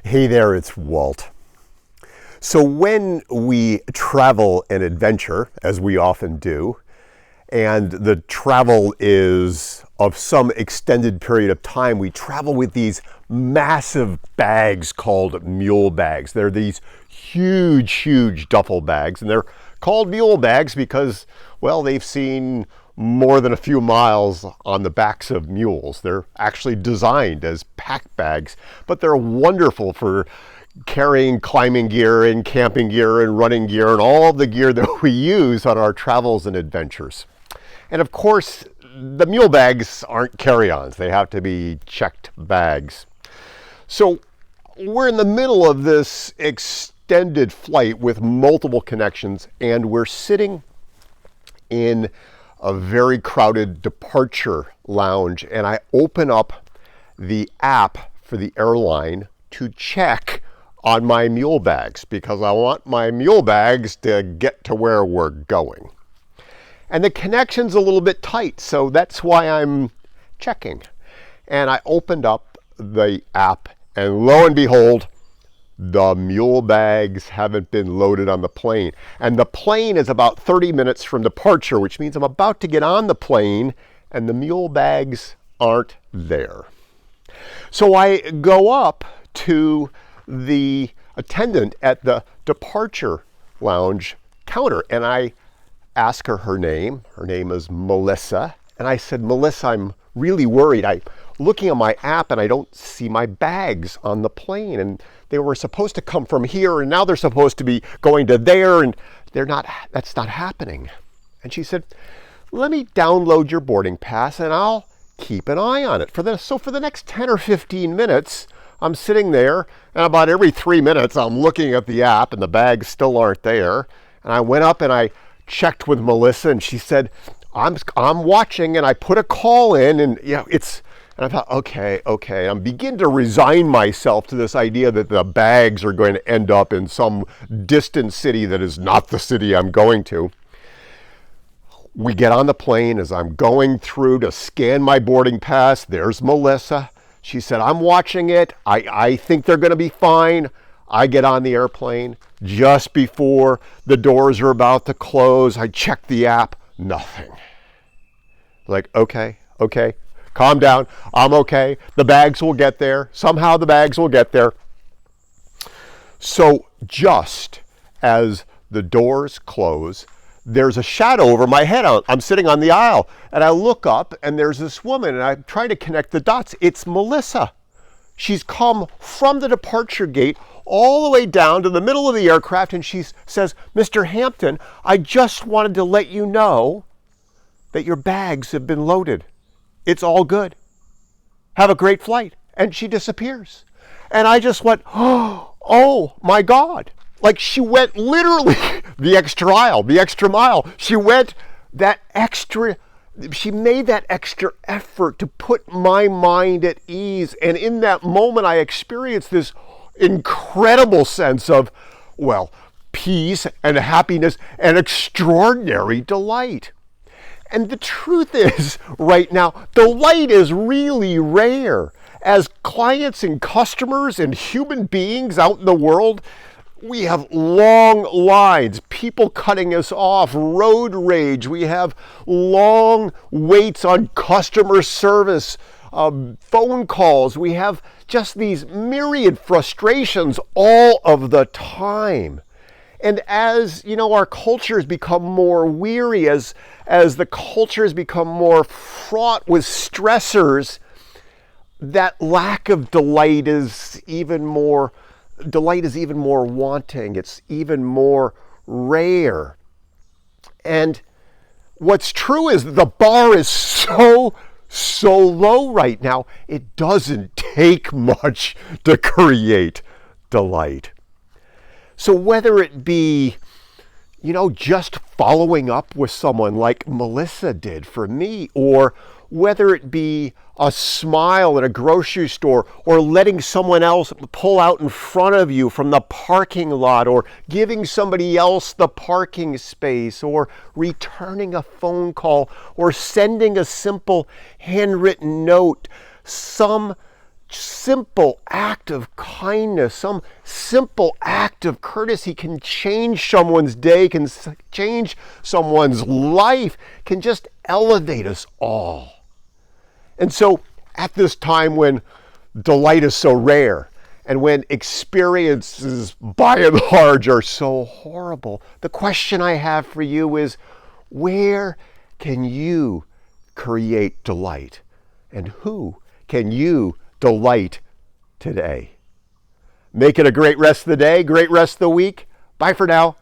Hey there, it's Walt. So when we travel and adventure, as we often do, and the travel is of some extended period of time, we travel with these massive bags called mule bags. They're these huge duffel bags, and they're called mule bags because, well, they've seen more than a few miles on the backs of mules. They're actually designed as pack bags, but they're wonderful for carrying climbing gear and camping gear and running gear and all the gear that we use on our travels and adventures. And of course, the mule bags aren't carry-ons. They have to be checked bags. So we're in the middle of this extended flight with multiple connections, and we're sitting in a very crowded departure lounge, and I open up the app for the airline to check on my mule bags because I want my mule bags to get to where we're going. And the connection's a little bit tight, so that's why I'm checking. And I opened up the app, and lo and behold, the mule bags haven't been loaded on the plane. And the plane is about 30 minutes from departure, which means I'm about to get on the plane, and the mule bags aren't there. So I go up to the attendant at the departure lounge counter, and I ask her name. Her name is Melissa. And I said, Melissa, I'm really worried. I'm looking at my app and I don't see my bags on the plane. And they were supposed to come from here and now they're supposed to be going to there and that's not happening. And she said, let me download your boarding pass and I'll keep an eye on it. So for the next 10 or 15 minutes, I'm sitting there and about every 3 minutes I'm looking at the app and the bags still aren't there. And I went up and I checked with Melissa and she said, I'm watching, and I put a call in, and and I thought, okay. I'm beginning to resign myself to this idea that the bags are going to end up in some distant city that is not the city I'm going to. We get on the plane. As I'm going through to scan my boarding pass, there's Melissa. She said, I'm watching it. I think they're going to be fine. I get on the airplane. Just before the doors are about to close, I check the app. Nothing. Like, okay, calm down. I'm okay. The bags will get there. Somehow the bags will get there. So just as the doors close, there's a shadow over my head. I'm sitting on the aisle and I look up and there's this woman and I'm trying to connect the dots. It's Melissa. She's come from the departure gate all the way down to the middle of the aircraft and she says, Mr. Hampton, I just wanted to let you know that your bags have been loaded. It's all good. Have a great flight. And she disappears. And I just went, oh my God. Like she went literally the extra mile. She made that extra effort to put my mind at ease. And in that moment, I experienced this incredible sense of, well, peace and happiness and extraordinary delight. And the truth is, right now, delight is really rare. As clients and customers and human beings out in the world, we have long lines, people cutting us off, road rage. We have long waits on customer service, phone calls. We have just these myriad frustrations all of the time. And as, our cultures become more weary, as the cultures become more fraught with stressors, that lack of delight is even more wanting. It's even more rare. And what's true is the bar is so low right now, it doesn't take much to create delight. So whether it be, just following up with someone like Melissa did for me, or whether it be a smile at a grocery store, or letting someone else pull out in front of you from the parking lot, or giving somebody else the parking space, or returning a phone call, or sending a simple handwritten note, some simple act of kindness, some simple act of courtesy can change someone's day, can change someone's life, can just elevate us all. And so at this time when delight is so rare, and when experiences by and large are so horrible, the question I have for you is, where can you create delight? And who can you delight today? Make it a great rest of the day, great rest of the week. Bye for now.